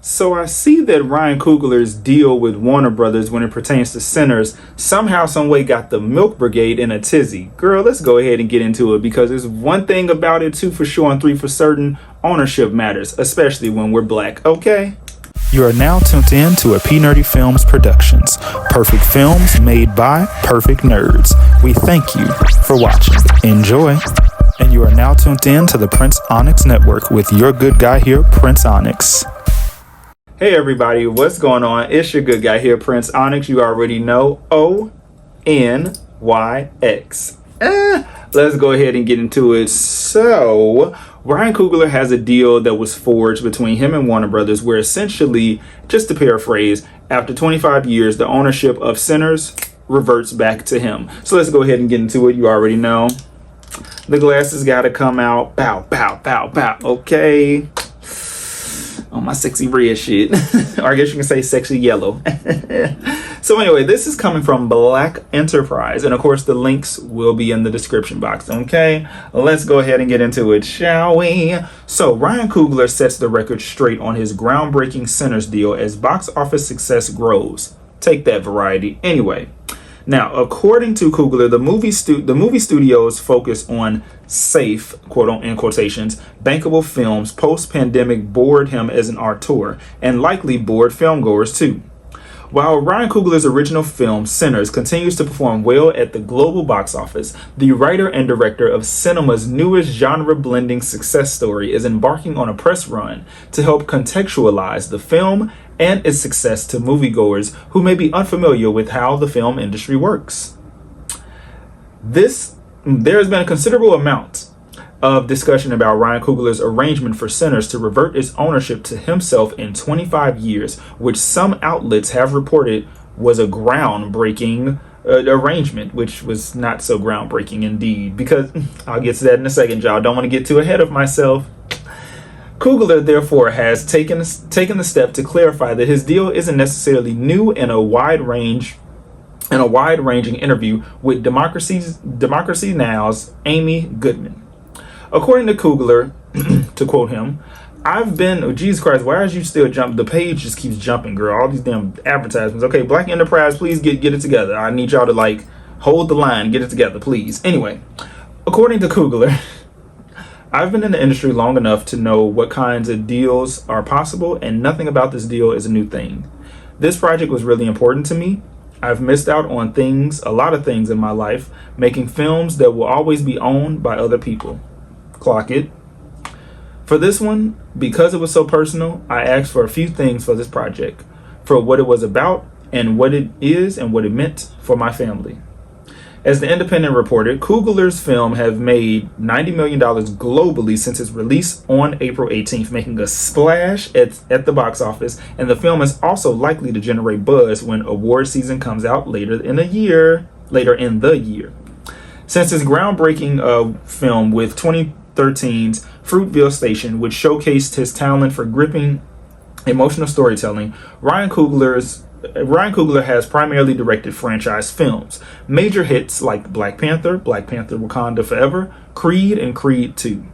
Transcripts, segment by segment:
So I see that Ryan Coogler's deal with Warner Brothers when it pertains to Sinners somehow, some way got the Milk Brigade in a tizzy. Girl, let's go ahead and get into it, because there's one thing about it, 2 for sure and 3 for certain: ownership matters, especially when we're black, okay? You are now tuned in to a PNerdy Films Productions. Perfect films made by perfect nerds. We thank you for watching. Enjoy. And you are now tuned in to the Prince Onyx Network with your good guy here, Prince Onyx. Hey everybody, what's going on? It's your good guy here, Prince Onyx. You already know, Onyx. Let's go ahead and get into it. So, Ryan Coogler has a deal that was forged between him and Warner Brothers, where essentially, just to paraphrase, after 25 years, the ownership of Sinners reverts back to him. So let's go ahead and get into it. You already know. The glasses gotta come out. Bow, bow, bow, bow. Okay. On my sexy red shit. Or I guess you can say sexy yellow. So anyway, this is coming from Black Enterprise, and of course the links will be in the description box. Okay, let's go ahead and get into it, shall we? So Ryan Coogler sets the record straight on his groundbreaking Sinners deal as box office success grows. Take that, Variety. Anyway, now according to Coogler, the movie studios focus on safe, quote in quotations, bankable films post-pandemic bored him as an auteur, and likely bored filmgoers too. While Ryan Coogler's original film, Sinners, continues to perform well at the global box office, the writer and director of cinema's newest genre-blending success story is embarking on a press run to help contextualize the film and its success to moviegoers who may be unfamiliar with how the film industry works. There has been a considerable amount of discussion about Ryan Coogler's arrangement for Sinners to revert its ownership to himself in 25 years, which some outlets have reported was a groundbreaking arrangement, which was not so groundbreaking indeed, because I'll get to that in a second, y'all. Don't want to get too ahead of myself. Coogler, therefore, has taken the step to clarify that his deal isn't necessarily new in a wide-ranging interview with Democracy Now!'s Amy Goodman. According to Coogler, to quote him, Jesus Christ, why is you still jump? The page just keeps jumping, girl. All these damn advertisements. Okay, Black Enterprise, please get it together. I need y'all to hold the line, get it together, please. Anyway, according to Coogler, I've been in the industry long enough to know what kinds of deals are possible, and nothing about this deal is a new thing. This project was really important to me. I've missed out on a lot of things in my life, making films that will always be owned by other people. Clock it. For this one, because it was so personal, I asked for a few things for this project, for what it was about and what it is and what it meant for my family. As The Independent reported, Coogler's film have made $90 million globally since its release on April 18th, making a splash at the box office, and the film is also likely to generate buzz when award season comes out later in the year. Since his groundbreaking film with 2013's Fruitvale Station, which showcased his talent for gripping emotional storytelling, Ryan Coogler has primarily directed franchise films. Major hits like Black Panther, Wakanda Forever, Creed, and Creed 2.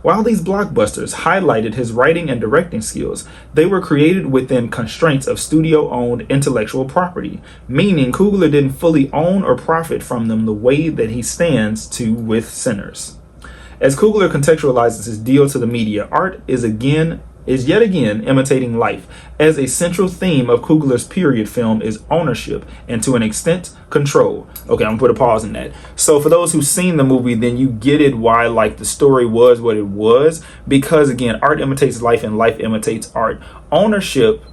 While these blockbusters highlighted his writing and directing skills, they were created within constraints of studio-owned intellectual property, meaning Coogler didn't fully own or profit from them the way that he stands to with Sinners. As Coogler contextualizes his deal to the media, art is yet again imitating life, as a central theme of Coogler's period film is ownership and, to an extent, control. Okay, I'm gonna put a pause in that. So for those who've seen the movie, then you get it why the story was what it was, because again, art imitates life and life imitates art. Ownership,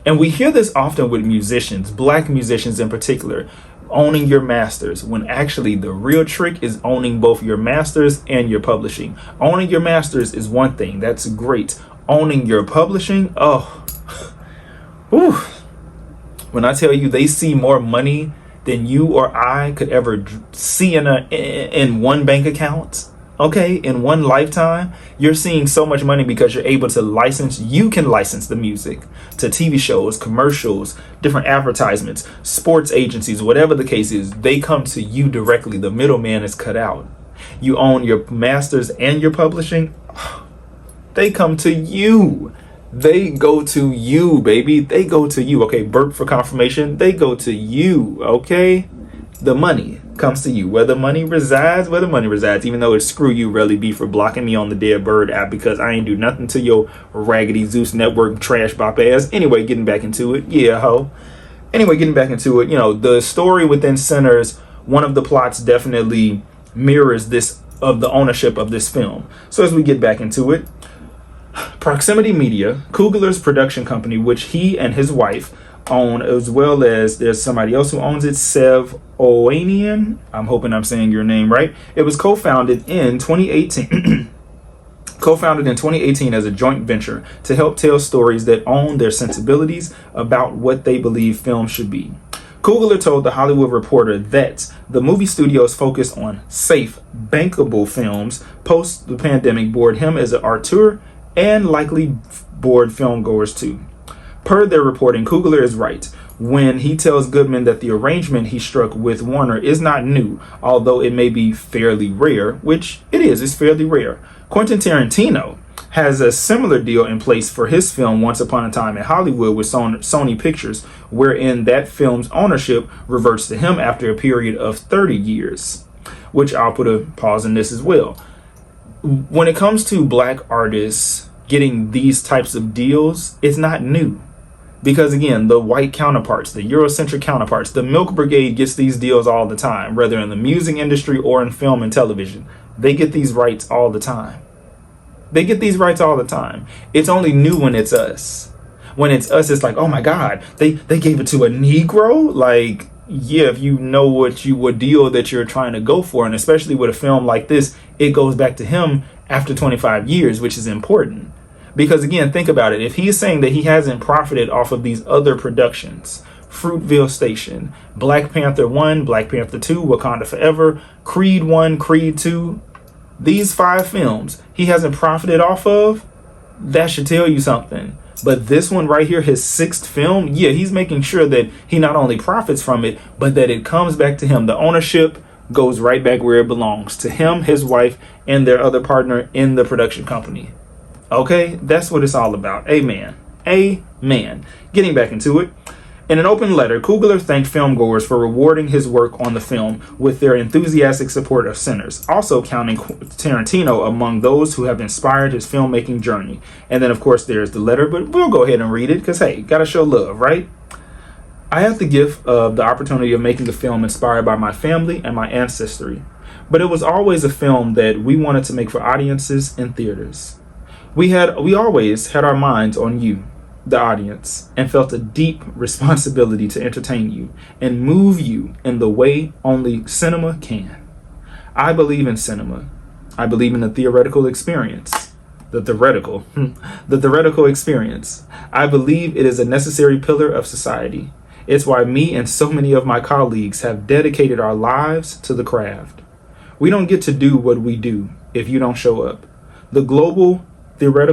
and we hear this often with musicians, black musicians in particular, owning your masters, when actually the real trick is owning both your masters and your publishing. Owning your masters is one thing, that's great. Owning your publishing, when I tell you they see more money than you or I could ever see in one bank account, okay, in one lifetime, you're seeing so much money because you're able to you can license the music to TV shows, commercials, different advertisements, sports agencies, whatever the case is, they come to you directly. The middleman is cut out. You own your masters and your publishing, they come to you. They go to you, baby. They go to you. Okay, burp for confirmation. They go to you, okay? The money comes to you. Where the money resides, even though it's screw you, really, be for blocking me on the Dead Bird app because I ain't do nothing to your raggedy Zeus network trash bop ass. Anyway, getting back into it. Yeah, ho. Anyway, getting back into it, you know, the story within Sinners, one of the plots definitely mirrors this of the ownership of this film. So as we get back into it, Proximity Media, Coogler's production company, which he and his wife own, as well as there's somebody else who owns it, Sev Oanian. I'm hoping I'm saying your name right. It was co-founded in 2018. Co-founded in 2018 as a joint venture to help tell stories that own their sensibilities about what they believe film should be. Coogler told The Hollywood Reporter that the movie studio's focus on safe, bankable films post the pandemic bored him as an auteur and likely bored film goers too. Per their reporting, Coogler is right when he tells Goodman that the arrangement he struck with Warner is not new, although it may be fairly rare, which it is, it's fairly rare. Quentin Tarantino has a similar deal in place for his film Once Upon a Time in Hollywood with Sony Pictures, wherein that film's ownership reverts to him after a period of 30 years, which I'll put a pause in this as well. When it comes to black artists getting these types of deals, it's not new. Because again, the white counterparts, the Eurocentric counterparts, the Milk Brigade gets these deals all the time, whether in the music industry or in film and television. They get these rights all the time. They get these rights all the time. It's only new when it's us. When it's us, it's like, oh my God, they gave it to a Negro? Like, yeah, if you know what deal that you're trying to go for, and especially with a film like this, it goes back to him after 25 years, which is important. Because again, think about it. If he's saying that he hasn't profited off of these other productions, Fruitvale Station, Black Panther 1, Black Panther 2, Wakanda Forever, Creed 1, Creed 2, these 5 films he hasn't profited off of, that should tell you something. But this one right here, his 6th film, yeah, he's making sure that he not only profits from it, but that it comes back to him. The ownership goes right back where it belongs, to him, his wife, and their other partner in the production company. Okay, that's what it's all about. Amen. Amen. Getting back into it. In an open letter, Coogler thanked filmgoers for rewarding his work on the film with their enthusiastic support of Sinners, also counting Tarantino among those who have inspired his filmmaking journey. And then, of course, there's the letter, but we'll go ahead and read it because, hey, gotta show love, right? I have the gift of the opportunity of making a film inspired by my family and my ancestry, but it was always a film that we wanted to make for audiences in theaters. We always had our minds on you, the audience, and felt a deep responsibility to entertain you and move you in the way only cinema can. I believe in cinema. I believe in the theoretical experience. The theoretical experience. I believe it is a necessary pillar of society. It's why me and so many of my colleagues have dedicated our lives to the craft. We don't get to do what we do if you don't show up. The global theater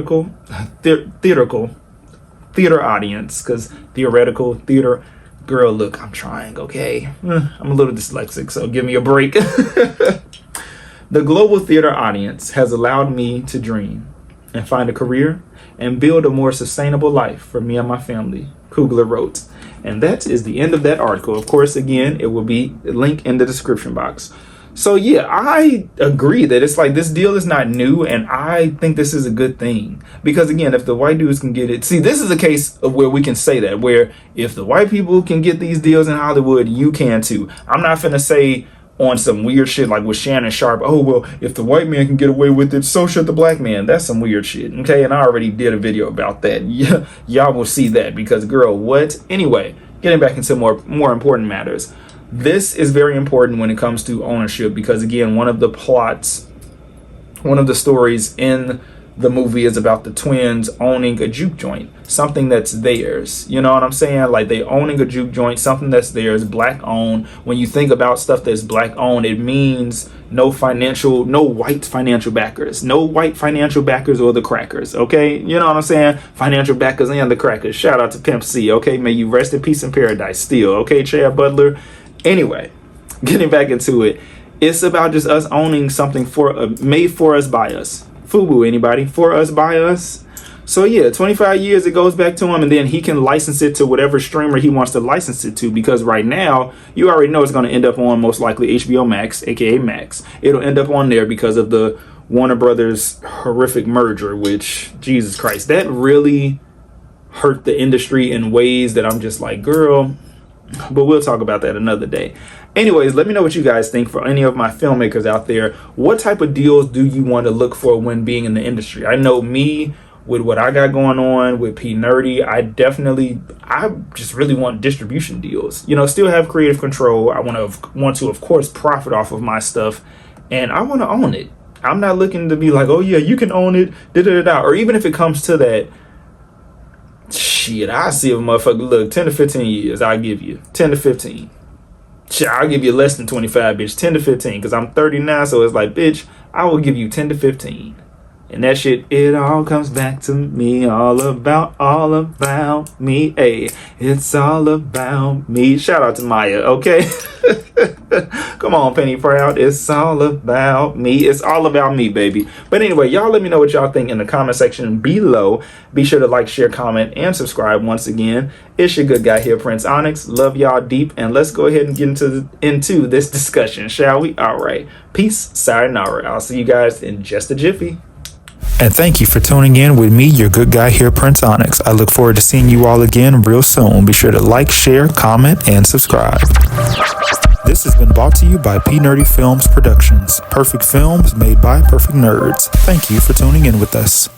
audience, because theater, girl, look, I'm trying, okay? I'm a little dyslexic, so give me a break. The global theater audience has allowed me to dream and find a career and build a more sustainable life for me and my family, Coogler wrote. And that is the end of that article. Of course, again, it will be a link in the description box. So yeah, I agree that it's like this deal is not new, and I think this is a good thing. Because again, if the white dudes can get it, see, this is a case of where we can say that, where if the white people can get these deals in Hollywood, you can too. I'm not finna say on some weird shit like with Shannon Sharp, oh well, if the white man can get away with it, so should the black man. That's some weird shit, okay? And I already did a video about that. Yeah, y'all will see that, because girl, what? Anyway, getting back into more important matters. This is very important when it comes to ownership, because again, one of the stories in the movie is about the twins owning a juke joint, something that's theirs. You know what I'm saying? Like, they owning a juke joint, something that's theirs, black owned. When you think about stuff that's black owned, it means no white financial backers, or the crackers. Okay, you know what I'm saying? Financial backers and the crackers. Shout out to Pimp C. Okay, may you rest in peace in paradise. Still, okay, Chad Butler. Anyway, getting back into it, it's about just us owning something made for us by us. FUBU, anybody? For us by us. So yeah, 25 years it goes back to him, and then he can license it to whatever streamer he wants to license it to, because right now you already know it's going to end up on most likely HBO Max, aka Max. It'll end up on there because of the Warner Brothers horrific merger, which, Jesus Christ, that really hurt the industry in ways that I'm just like, girl. But we'll talk about that another day. Anyways, let me know what you guys think. For any of my filmmakers out there, what type of deals do you want to look for when being in the industry? I know me, with what I got going on with PNerdy, I just really want distribution deals. You know, still have creative control. I want to of course profit off of my stuff, and I want to own it. I'm not looking to be like, oh yeah, you can own it, or even if it comes to that, shit, I see a motherfucker, look, 10 to 15 years, I'll give you 10 to 15. Shit, I'll give you less than 25, bitch, 10 to 15, because I'm 39, so it's like, bitch, I will give you 10 to 15. And that shit, it all comes back to me, all about me, hey, it's all about me. Shout out to Maya, okay? Come on, Penny Proud, it's all about me. It's all about me, baby. But anyway, y'all let me know what y'all think in the comment section below. Be sure to like, share, comment, and subscribe once again. It's your good guy here, Prince Onyx. Love y'all deep, and let's go ahead and get into this discussion, shall we? All right, peace, sayonara. I'll see you guys in just a jiffy. And thank you for tuning in with me, your good guy here, Prince Onyx. I look forward to seeing you all again real soon. Be sure to like, share, comment, and subscribe. This has been brought to you by PNerdy Films Productions. Perfect films made by perfect nerds. Thank you for tuning in with us.